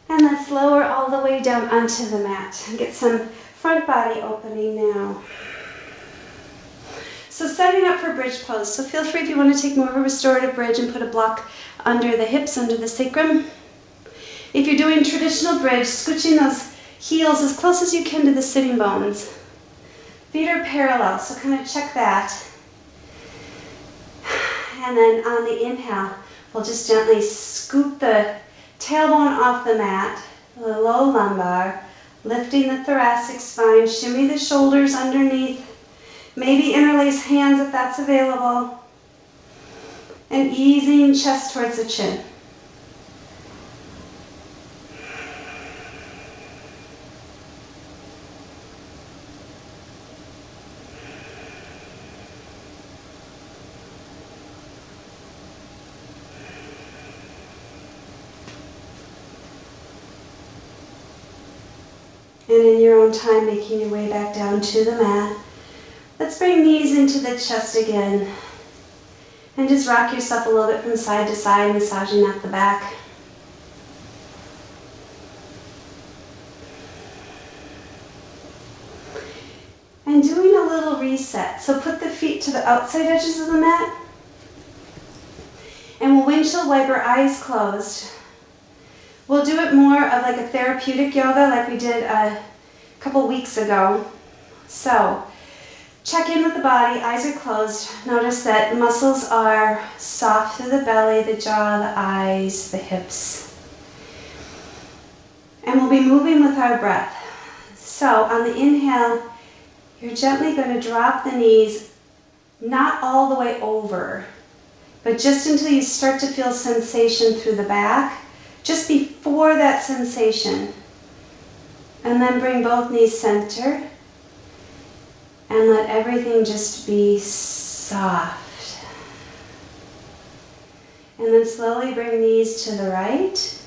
And let's lower all the way down onto the mat. And get some front body opening now. So setting up for bridge pose. So feel free if you want to take more of a restorative bridge and put a block under the hips, under the sacrum. If you're doing traditional bridge, scooching those heels as close as you can to the sitting bones. Feet are parallel, so kind of check that. And then on the inhale, we'll just gently scoop the tailbone off the mat, the low lumbar, lifting the thoracic spine, shimmy the shoulders underneath, maybe interlace hands if that's available, and easing chest towards the chin. And in your own time, making your way back down to the mat. Let's bring knees into the chest again. And just rock yourself a little bit from side to side, massaging at the back. And doing a little reset. So put the feet to the outside edges of the mat. And we'll windshield wiper, eyes closed. We'll do it more of like a therapeutic yoga like we did a couple weeks ago. So check in with the body, eyes are closed. Notice that muscles are soft through the belly, the jaw, the eyes, the hips. And we'll be moving with our breath. So on the inhale, you're gently going to drop the knees, not all the way over. But just until you start to feel sensation through the back, just before that sensation. And then bring both knees center and let everything just be soft. And then slowly bring knees to the right.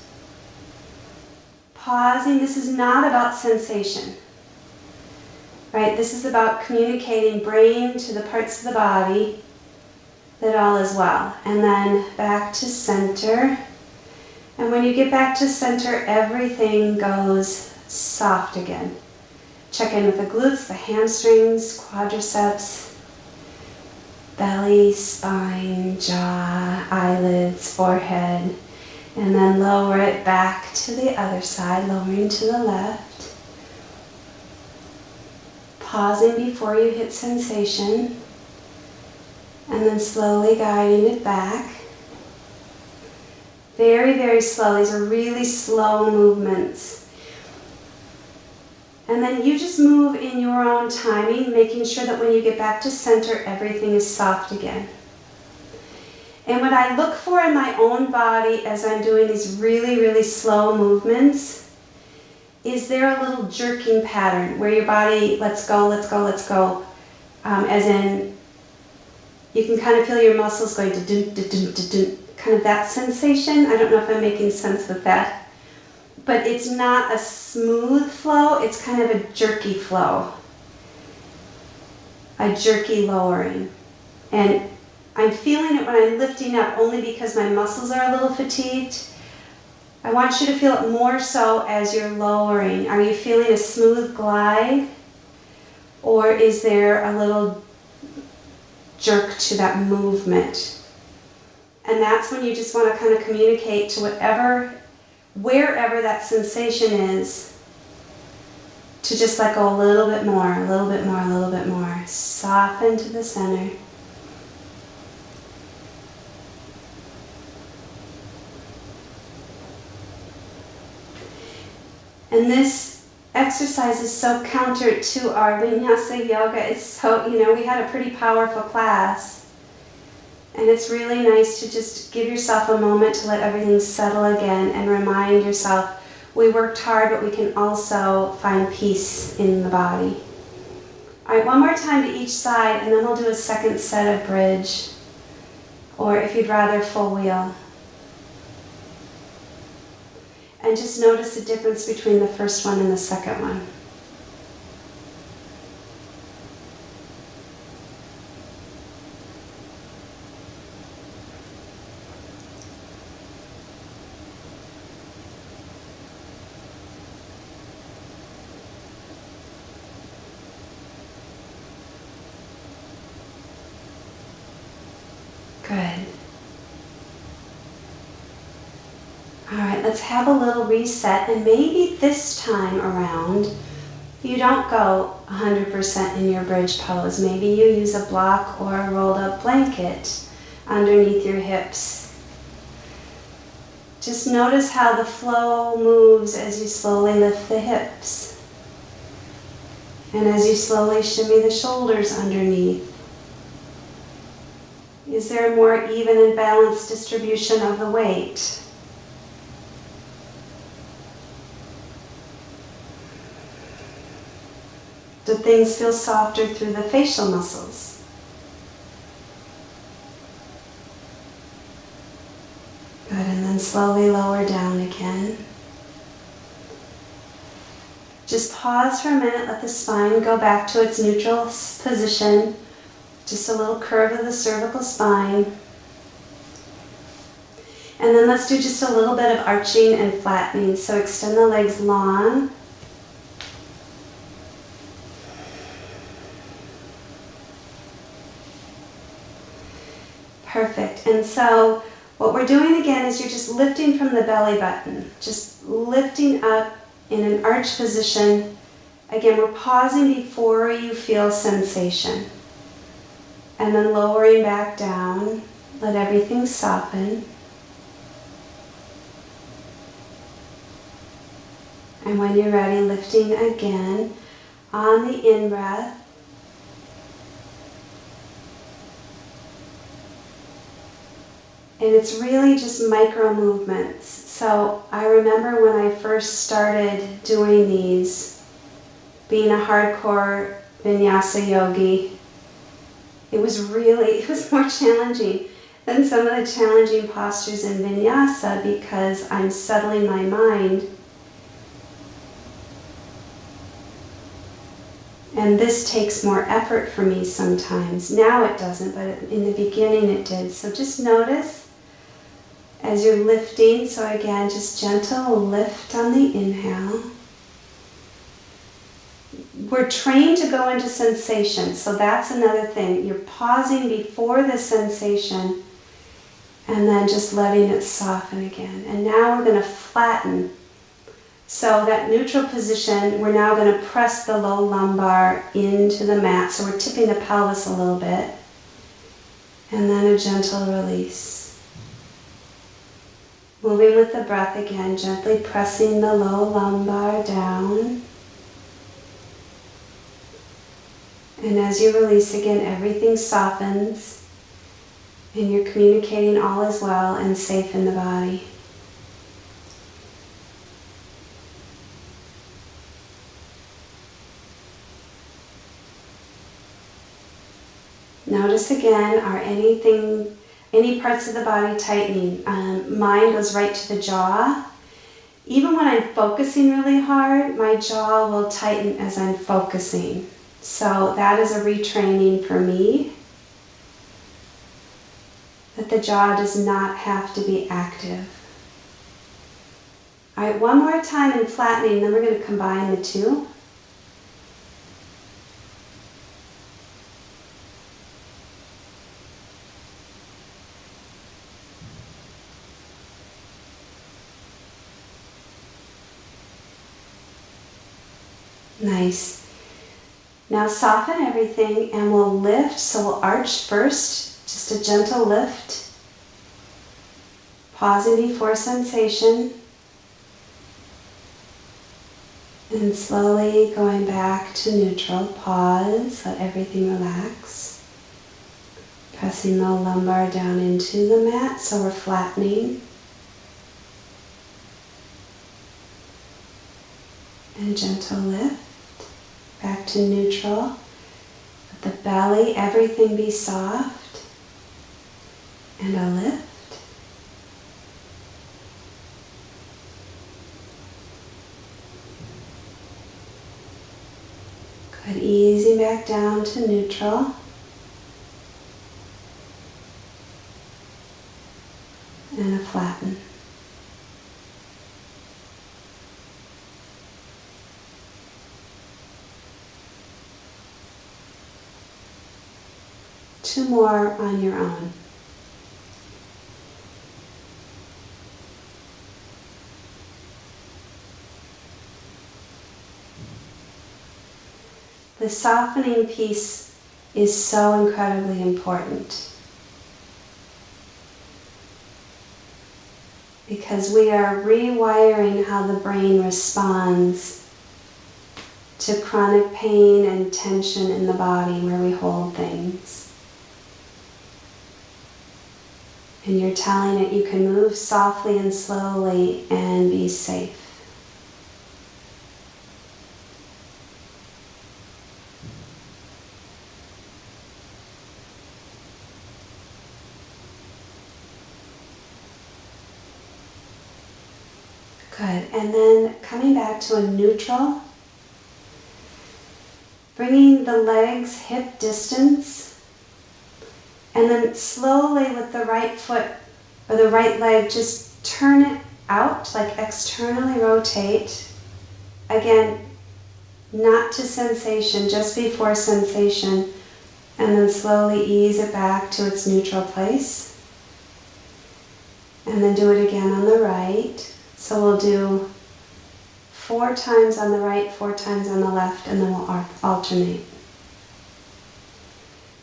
Pausing, this is not about sensation. Right, this is about communicating brain to the parts of the body that all is well. And then back to center. And when you get back to center, everything goes soft again. Check in with the glutes, the hamstrings, quadriceps, belly, spine, jaw, eyelids, forehead. And then lower it back to the other side, lowering to the left. Pausing before you hit sensation. And then slowly guiding it back. Very, very slow. These are really slow movements. And then you just move in your own timing, making sure that when you get back to center, everything is soft again. And what I look for in my own body as I'm doing these really, really slow movements, is there a little jerking pattern where your body lets go, lets go, lets go, as in you can kind of feel your muscles going to do, kind of that sensation. I don't know if I'm making sense with that. But it's not a smooth flow, it's kind of a jerky flow. A jerky lowering. And I'm feeling it when I'm lifting up only because my muscles are a little fatigued. I want you to feel it more so as you're lowering. Are you feeling a smooth glide? Or is there a little jerk to that movement? And that's when you just want to kind of communicate to wherever that sensation is, to just let go a little bit more, a little bit more, a little bit more. Soften to the center. And this exercise is so counter to our vinyasa yoga. It's so, we had a pretty powerful class. And it's really nice to just give yourself a moment to let everything settle again and remind yourself, we worked hard, but we can also find peace in the body. All right, one more time to each side, and then we'll do a second set of bridge, or if you'd rather, full wheel. And just notice the difference between the first one and the second one. Good. All right, let's have a little reset, and maybe this time around you don't go 100% in your bridge pose. Maybe you use a block or a rolled up blanket underneath your hips. Just notice how the flow moves as you slowly lift the hips and as you slowly shimmy the shoulders underneath. Is there a more even and balanced distribution of the weight? Do things feel softer through the facial muscles? Good, and then slowly lower down again. Just pause for a minute, let the spine go back to its neutral position. Just a little curve of the cervical spine. And then let's do just a little bit of arching and flattening. So extend the legs long. Perfect. And so what we're doing again is you're just lifting from the belly button. Just lifting up in an arch position. Again, we're pausing before you feel sensation. And then lowering back down, let everything soften. And when you're ready, lifting again on the in-breath. And it's really just micro movements. So I remember when I first started doing these, being a hardcore vinyasa yogi, it was more challenging than some of the challenging postures in vinyasa because I'm settling my mind. And this takes more effort for me sometimes. Now it doesn't, but in the beginning it did. So just notice as you're lifting. So again, just gentle lift on the inhale. We're trained to go into sensation. So that's another thing. You're pausing before the sensation and then just letting it soften again. And now we're going to flatten. So that neutral position, we're now going to press the low lumbar into the mat. So we're tipping the pelvis a little bit. And then a gentle release. Moving with the breath again, gently pressing the low lumbar down. And as you release again, everything softens. And you're communicating all is well and safe in the body. Notice again, are any parts of the body tightening? Mine goes right to the jaw. Even when I'm focusing really hard, my jaw will tighten as I'm focusing. So that is a retraining for me. That the jaw does not have to be active. All right, one more time in flattening, then we're going to combine the two. Nice. Now soften everything and we'll lift. So we'll arch first, just a gentle lift. Pausing before sensation. And slowly going back to neutral. Pause, let everything relax. Pressing the lumbar down into the mat, so we're flattening. And gentle lift. Back to neutral. Let the belly, everything be soft. And a lift. Good, easing back down to neutral. And a flatten. Two more on your own. The softening piece is so incredibly important because we are rewiring how the brain responds to chronic pain and tension in the body where we hold things. And you're telling it you can move softly and slowly and be safe. Good, and then coming back to a neutral, bringing the legs hip distance, and then slowly with the right foot or the right leg, just turn it out, like externally rotate. Again, not to sensation, just before sensation, and then slowly ease it back to its neutral place. And then do it again on the right. So we'll do 4 times on the right, 4 times on the left, and then we'll alternate.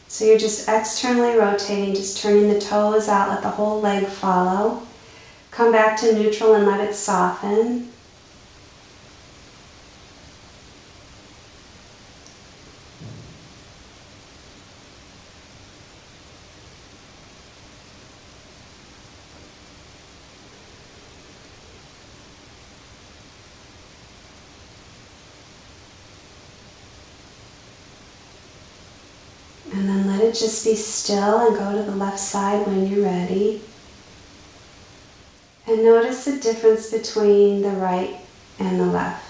So you're just externally rotating, just turning the toes out, let the whole leg follow. Come back to neutral and let it soften. to just be still and go to the left side when you're ready. And notice the difference between the right and the left.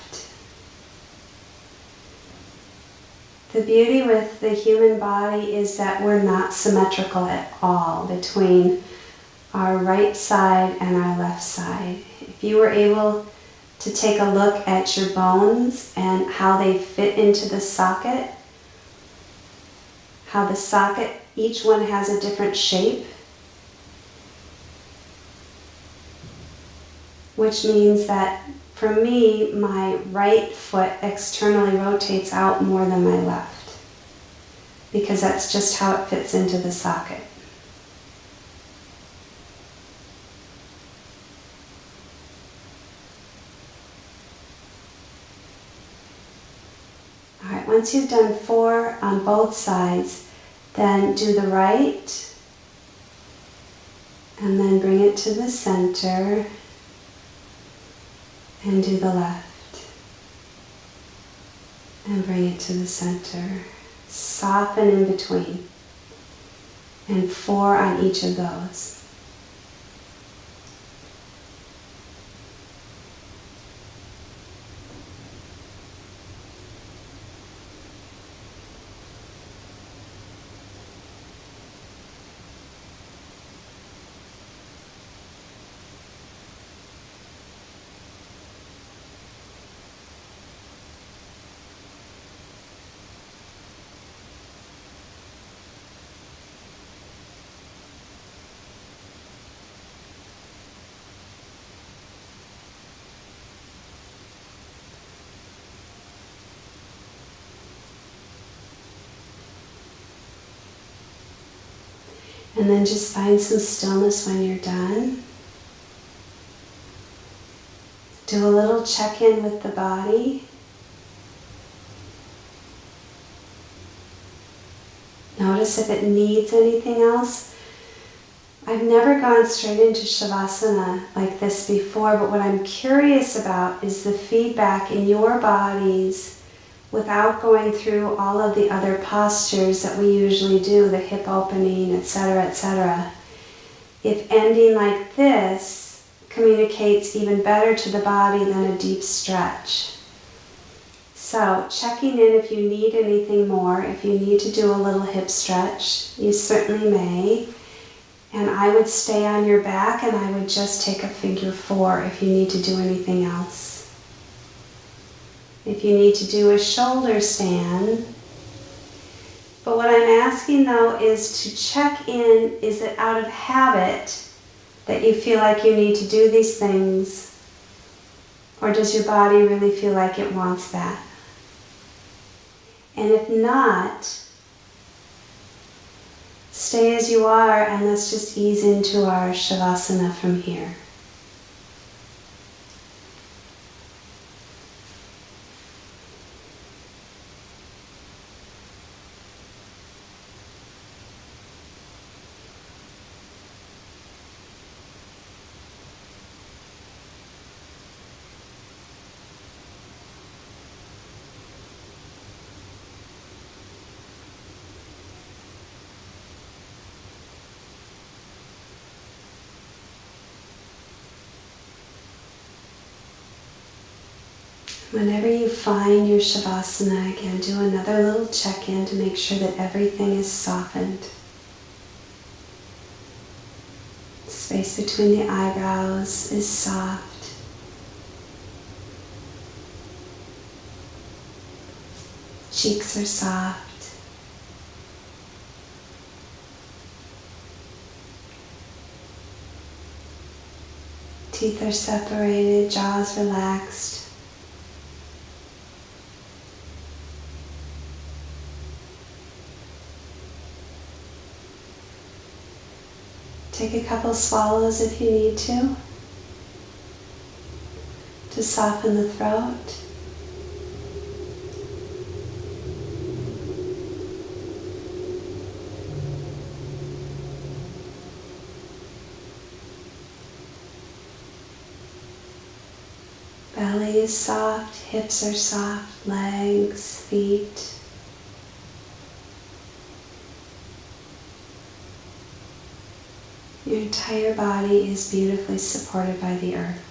The beauty with the human body is that we're not symmetrical at all between our right side and our left side. If you were able to take a look at your bones and how they fit into the socket, how the socket, each one has a different shape, which means that for me, my right foot externally rotates out more than my left, because that's just how it fits into the socket. All right, once you've done 4 on both sides, then do the right, and then bring it to the center, and do the left, and bring it to the center. Soften in between, and 4 on each of those. And then just find some stillness when you're done. Do a little check-in with the body. Notice if it needs anything else. I've never gone straight into Shavasana like this before, but what I'm curious about is the feedback in your bodies without going through all of the other postures that we usually do, the hip opening, etc., etc. If ending like this communicates even better to the body than a deep stretch. So checking in if you need anything more, if you need to do a little hip stretch, you certainly may. And I would stay on your back and I would just take a figure 4 if you need to do anything else. If you need to do a shoulder stand. But what I'm asking though is to check in, is it out of habit that you feel like you need to do these things? Or does your body really feel like it wants that? And if not, stay as you are and let's just ease into our Shavasana from here. Whenever you find your Shavasana, again, do another little check-in to make sure that everything is softened. Space between the eyebrows is soft. Cheeks are soft. Teeth are separated, jaws relaxed. Take a couple swallows if you need to soften the throat. Belly is soft, hips are soft, legs, feet. Your entire body is beautifully supported by the earth.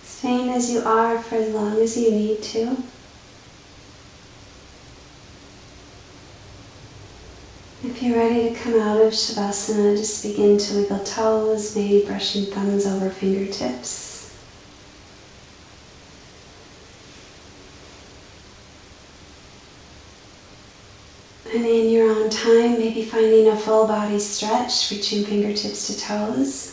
Staying as you are for as long as you need to. If you're ready to come out of Shavasana, just begin to wiggle toes, maybe brushing thumbs over fingertips. And in your own time, maybe finding a full body stretch, reaching fingertips to toes.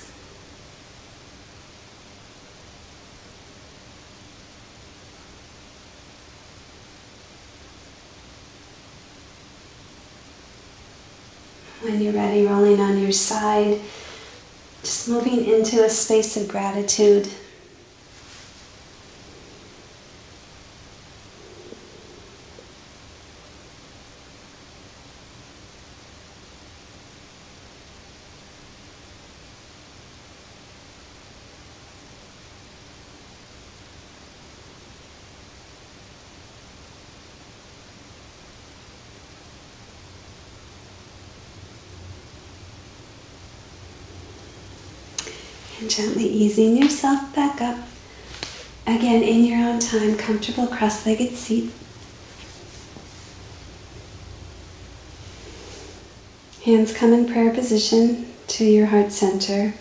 When you're ready, rolling on your side, just moving into a space of gratitude. And gently easing yourself back up. Again, in your own time, comfortable cross-legged seat. Hands come in prayer position to your heart center.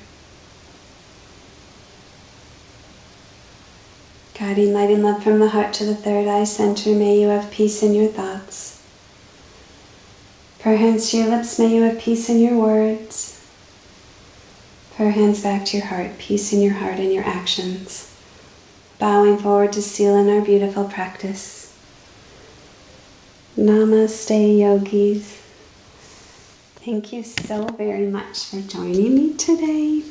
Guiding light and love from the heart to the third eye center, may you have peace in your thoughts. Prayer hands to your lips, may you have peace in your words. Prayer hands back to your heart, peace in your heart and your actions. Bowing forward to seal in our beautiful practice. Namaste, yogis. Thank you so very much for joining me today.